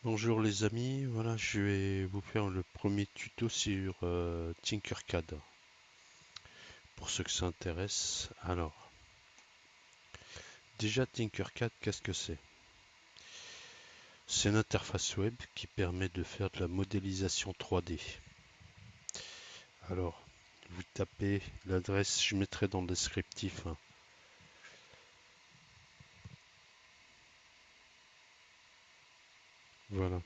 Bonjour les amis, voilà je vais vous faire le premier tuto sur Tinkercad pour ceux que ça intéresse. Alors, déjà Tinkercad, qu'est-ce que c'est? C'est une interface web qui permet de faire de la modélisation 3D. Alors, vous tapez l'adresse, je mettrai dans le descriptif, hein. Voilà,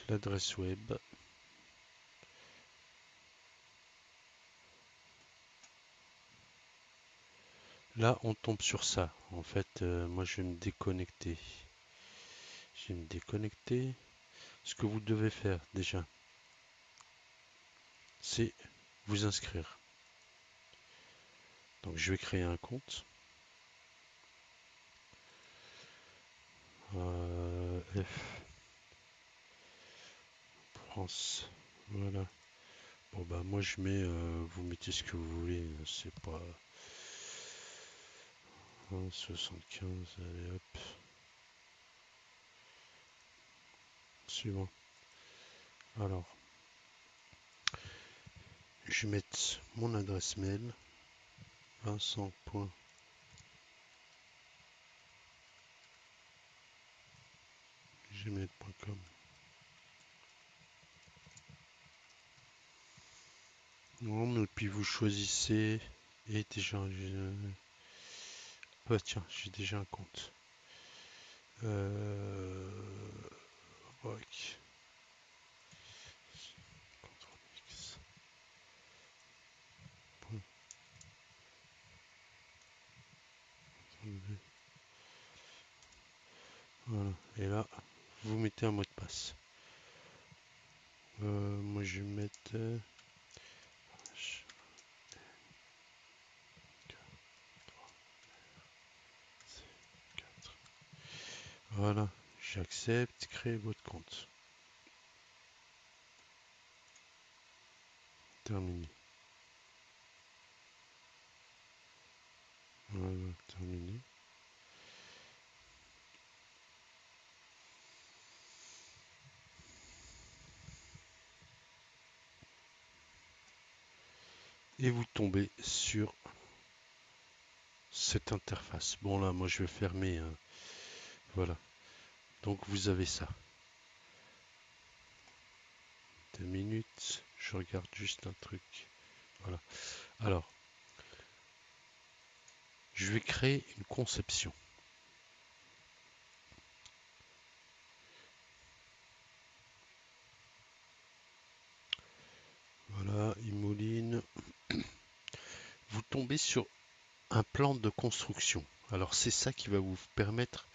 l'adresse web. Là, on tombe sur ça. En fait, moi je vais me déconnecter. Je vais me déconnecter. Ce que vous devez faire déjà, c'est vous inscrire. Donc je vais créer un compte. F France. Voilà. Bon bah moi je mets, vous mettez ce que vous voulez, c'est pas 1,75, allez hop, suivant. Alors, je vais mettre mon adresse mail, vincent.gmail.com. Bon, et puis vous choisissez, et déjà, bah tiens, j'ai déjà un compte. Braque, CTRL-X, CTRL-V. Voilà. Et là, vous mettez un mot de passe. Moi, je vais mettre H4. Voilà. J'accepte. Créer votre compte. Terminé. Voilà. Terminé. Et vous tombez sur cette interface. Bon, là, moi, je vais fermer, hein. Voilà. Donc, vous avez ça. 2 minutes. Je regarde juste un truc. Voilà. Alors, je vais créer une conception. Voilà, Imoline. Vous tombez sur un plan de construction. Alors c'est ça qui va vous permettre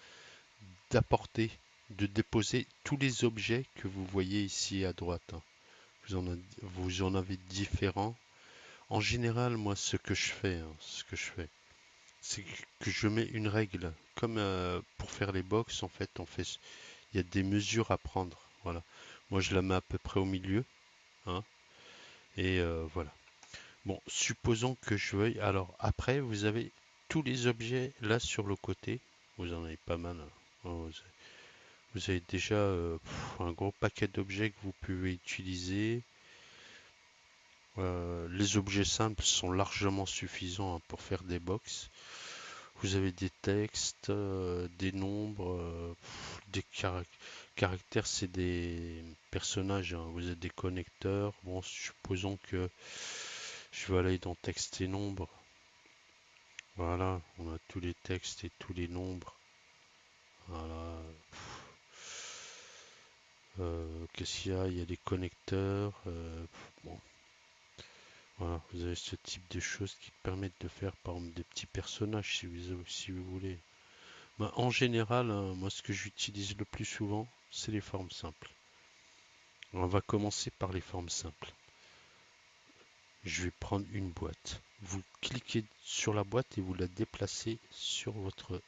d'apporter, de déposer tous les objets que vous voyez ici à droite, hein. Vous en avez différents. En général, moi, ce que je fais, c'est que je mets une règle. Comme pour faire les box, en fait, il y a des mesures à prendre. Voilà. Moi, je la mets à peu près au milieu, hein, et voilà. Bon, supposons que je veuille. Alors après, vous avez tous les objets là sur le côté. Vous en avez pas mal, hein. Oh, vous avez déjà un gros paquet d'objets que vous pouvez utiliser. Les objets simples sont largement suffisants, hein, pour faire des box. Vous avez des textes, des nombres, des caractères, c'est des personnages, hein. Vous avez des connecteurs. Bon, supposons que je vais aller dans texte et nombres. Voilà, on a tous les textes et tous les nombres. Voilà. Qu'est-ce qu'il y a? Il y a des connecteurs. Bon, voilà, vous avez ce type de choses qui permettent de faire, par exemple, des petits personnages si vous voulez. Ben, en général, hein, moi, ce que j'utilise le plus souvent, c'est les formes simples. On va commencer par les formes simples. Je vais prendre une boîte. Vous cliquez sur la boîte et vous la déplacez sur votre...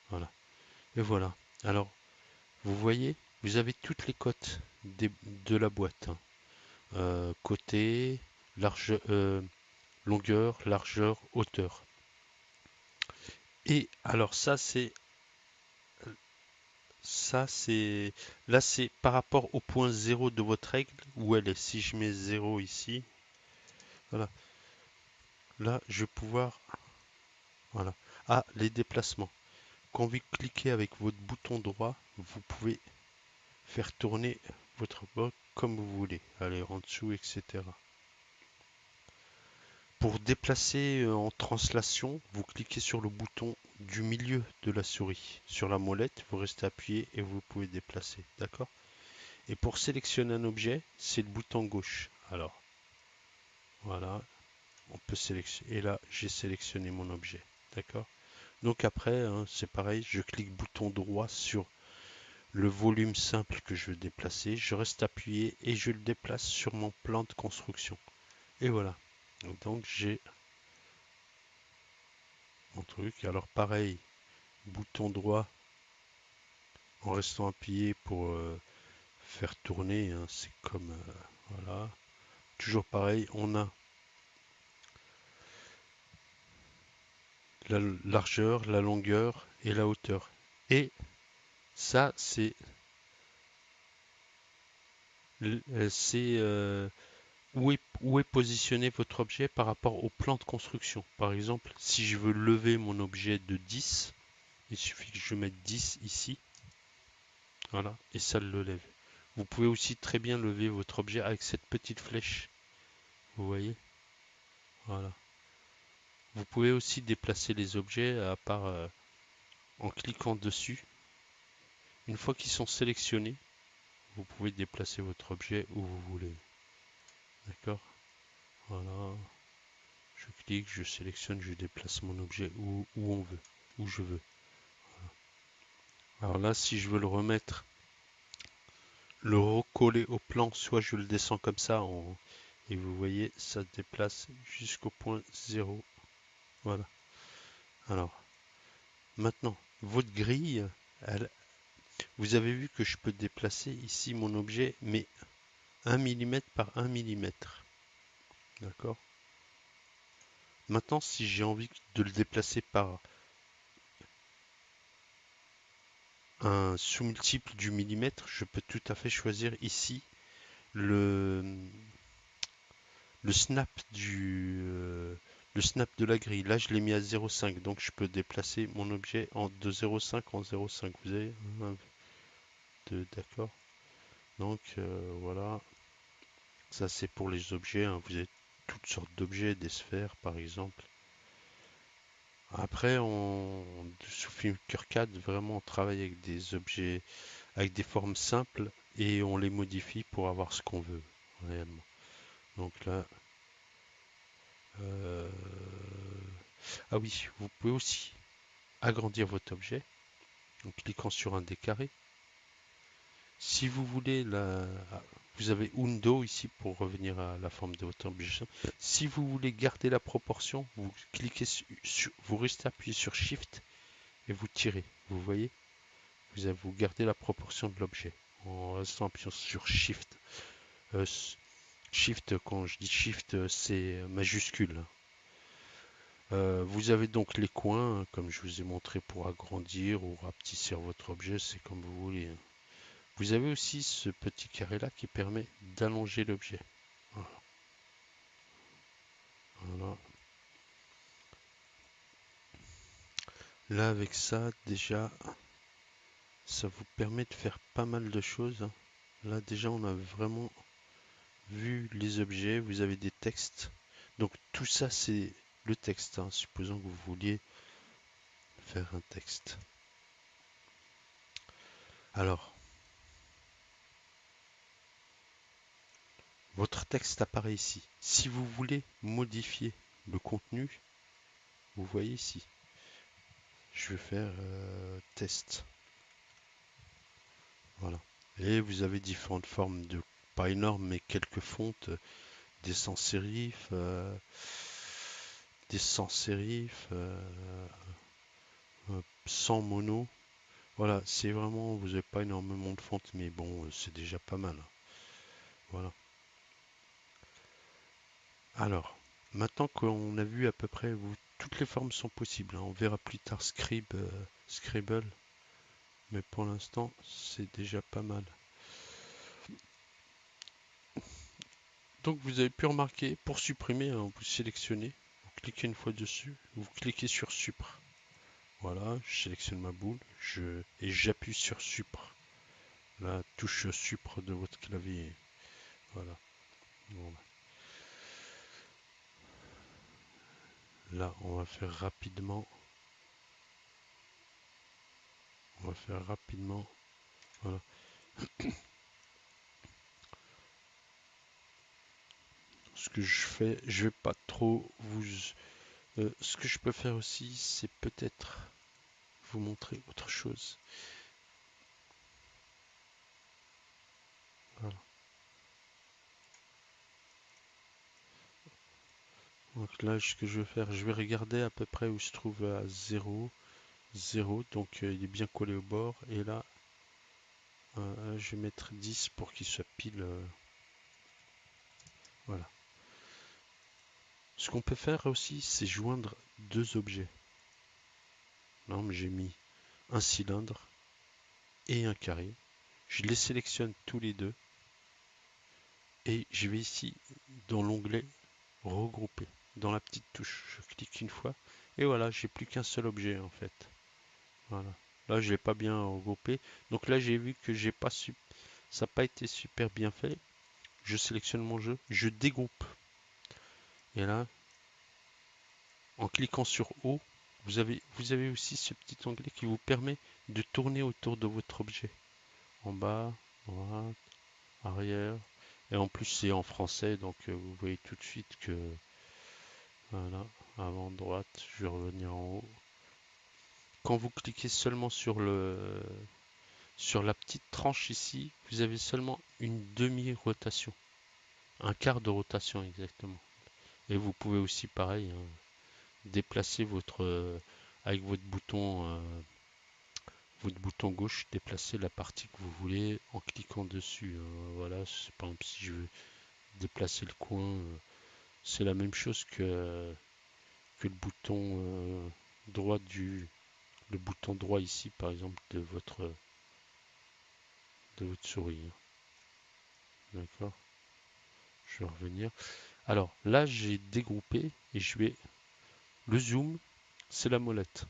Voilà. Et voilà. Alors, vous voyez, vous avez toutes les cotes de la boîte, hein. Côté, large, longueur, largeur, hauteur. Et alors ça, c'est Ça, c'est... Là, c'est par rapport au point zéro de votre règle, où elle est. Si je mets zéro ici, voilà. Là, je vais pouvoir... Voilà. Ah, les déplacements. Quand vous cliquez avec votre bouton droit, vous pouvez faire tourner votre bloc comme vous voulez. Aller en dessous, etc. Pour déplacer en translation, vous cliquez sur le bouton du milieu de la souris. Sur la molette, vous restez appuyé et vous pouvez déplacer. D'accord? Et pour sélectionner un objet, c'est le bouton gauche. Alors, voilà, on peut sélectionner. Et là, j'ai sélectionné mon objet. D'accord? Donc après, hein, c'est pareil, je clique bouton droit sur le volume simple que je veux déplacer. Je reste appuyé et je le déplace sur mon plan de construction. Et voilà. Donc j'ai mon truc. Alors pareil, bouton droit en restant appuyé pour faire tourner, hein, c'est comme voilà. Toujours pareil, on a la largeur, la longueur et la hauteur. Et ça, c'est où est positionné votre objet par rapport au plan de construction. Par exemple, si je veux lever mon objet de 10, il suffit que je mette 10 ici. Voilà, et ça le lève. Vous pouvez aussi très bien lever votre objet avec cette petite flèche. Vous voyez? Voilà. Vous pouvez aussi déplacer les objets à part en cliquant dessus. Une fois qu'ils sont sélectionnés, vous pouvez déplacer votre objet où vous voulez. D'accord? Voilà. Je clique, je sélectionne, je déplace mon objet où on veut, où je veux. Alors là, si je veux le remettre, le recoller au plan, soit je le descends comme ça, et vous voyez, ça se déplace jusqu'au point 0. Voilà. Alors, maintenant, votre grille, vous avez vu que je peux déplacer ici mon objet, mais 1 mm par 1 millimètre. D'accord? Maintenant, si j'ai envie de le déplacer par un sous-multiple du millimètre, je peux tout à fait choisir ici le, le snap le snap de la grille. Là, je l'ai mis à 0,5, donc je peux déplacer mon objet de 0,5 en 0,5. Vous avez 1, 2, d'accord. Donc voilà, ça c'est pour les objets, hein. Vous avez toutes sortes d'objets, des sphères par exemple. Après, sous Filmmaker 4, vraiment, on travaille avec des objets, avec des formes simples et on les modifie pour avoir ce qu'on veut réellement. Donc là, euh, ah oui, vous pouvez aussi agrandir votre objet en cliquant sur un des carrés. Si vous voulez, vous avez Undo ici pour revenir à la forme de votre objet. Si vous voulez garder la proportion, vous cliquez vous restez appuyé sur Shift et vous tirez. Vous voyez, vous gardez la proportion de l'objet en restant appuyé sur Shift. Euh, Shift, quand je dis Shift, c'est majuscule. Vous avez donc les coins, comme je vous ai montré, pour agrandir ou rapetisser votre objet, c'est comme vous voulez. Vous avez aussi ce petit carré là qui permet d'allonger l'objet. Voilà. Voilà. Là, avec ça, déjà, ça vous permet de faire pas mal de choses. Là, déjà, on a vraiment vu les objets. Vous avez des textes. Donc, tout ça, c'est le texte, hein. Supposons que vous vouliez faire un texte. Alors, votre texte apparaît ici. Si vous voulez modifier le contenu, vous voyez ici. Je vais faire test. Voilà. Et vous avez différentes formes de, pas énormes, mais quelques fontes, des sans sérif, des sans sérif, sans mono. Voilà, c'est vraiment, vous n'avez pas énormément de fontes, mais bon, c'est déjà pas mal. Voilà. Alors, maintenant qu'on a vu à peu près, toutes les formes sont possibles, hein. On verra plus tard Scribble. mais pour l'instant, c'est déjà pas mal. Donc vous avez pu remarquer, pour supprimer, hein, vous sélectionnez, vous cliquez une fois dessus, vous cliquez sur Supr. Voilà, je sélectionne ma boule et j'appuie sur Supr. La touche Supr de votre clavier. Voilà. Bon, là, on va faire rapidement. Voilà. Ce que je fais, je vais pas trop vous. Ce que je peux faire aussi, c'est peut-être vous montrer autre chose. Voilà. Donc là, ce que je vais faire, je vais regarder à peu près où se trouve à 0, 0. Donc il est bien collé au bord. Et là, je vais mettre 10 pour qu'il soit pile. Voilà. Ce qu'on peut faire aussi, c'est joindre deux objets. Là, j'ai mis un cylindre et un carré. Je les sélectionne tous les deux. Et je vais ici, dans l'onglet regrouper, dans la petite touche. Je clique une fois. Et voilà, j'ai plus qu'un seul objet en fait. Voilà. Là, je l'ai pas bien regroupé. Donc là, j'ai vu que j'ai pas su... ça n'a pas été super bien fait. Je sélectionne mon jeu, je dégroupe. Et là, en cliquant sur O, vous avez aussi ce petit onglet qui vous permet de tourner autour de votre objet. En bas, droite, arrière. Et en plus, c'est en français, donc vous voyez tout de suite que... Voilà, avant, droite, je vais revenir en haut. Quand vous cliquez seulement sur la petite tranche ici, vous avez seulement une demi-rotation. Un quart de rotation exactement. Et vous pouvez aussi, pareil, hein, déplacer avec votre bouton gauche, déplacer la partie que vous voulez en cliquant dessus. Voilà, par exemple si je veux déplacer le coin, c'est la même chose que le bouton droit le bouton droit ici par exemple de votre souris. D'accord, je vais revenir. Alors là j'ai dégroupé et le zoom, c'est la molette.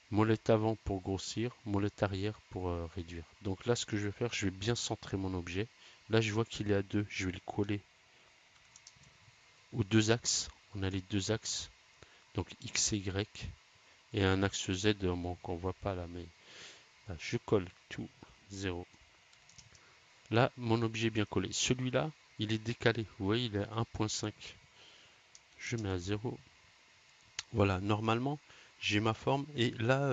Molette avant pour grossir, molette arrière pour réduire. Donc là, ce que je vais faire, je vais bien centrer mon objet. Là, je vois qu'il est à 2. Je vais le coller aux deux axes. On a les deux axes, donc X et Y, et un axe Z, bon, qu'on voit pas là, mais là, je colle tout, 0. Là, mon objet est bien collé. Celui-là, il est décalé. Vous voyez, il est à 1.5. Je mets à 0. Voilà, normalement, j'ai ma forme. Et là,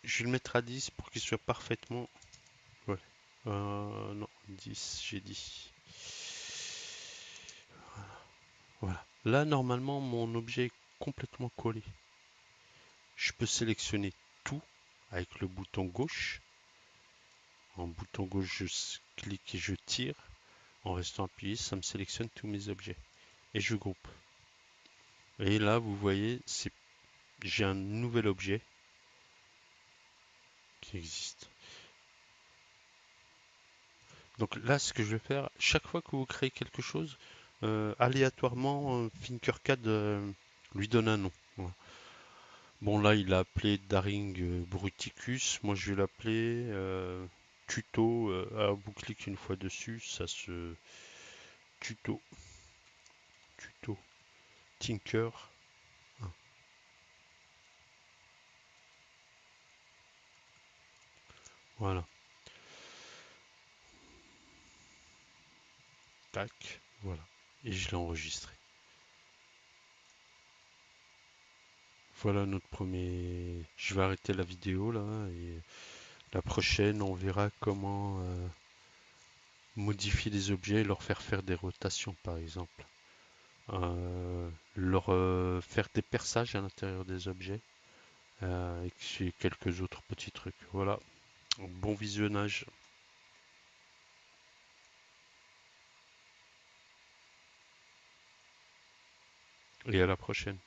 je vais le mettre à 10 pour qu'il soit parfaitement... Ouais. Non, 10, j'ai dit. Voilà. Là, normalement, mon objet est complètement collé. Je peux sélectionner tout avec le bouton gauche. En bouton gauche, je clique et je tire. En restant appuyé, ça me sélectionne tous mes objets. Et je groupe. Et là, vous voyez, j'ai un nouvel objet qui existe. Donc là, ce que je vais faire, chaque fois que vous créez quelque chose, aléatoirement, Tinkercad lui donne un nom. Voilà. Bon, là, il a appelé Daring Bruticus. Moi, je vais l'appeler tuto. Vous cliquez une fois dessus, ça se tuto. Tuto. Tinker. Ah, voilà. Tac. Voilà. Et je l'ai enregistré. Voilà notre premier. Je vais arrêter la vidéo là et la prochaine, on verra comment modifier les objets et leur faire des rotations par exemple. Leur faire des perçages à l'intérieur des objets et quelques autres petits trucs. Voilà, bon visionnage et à la prochaine.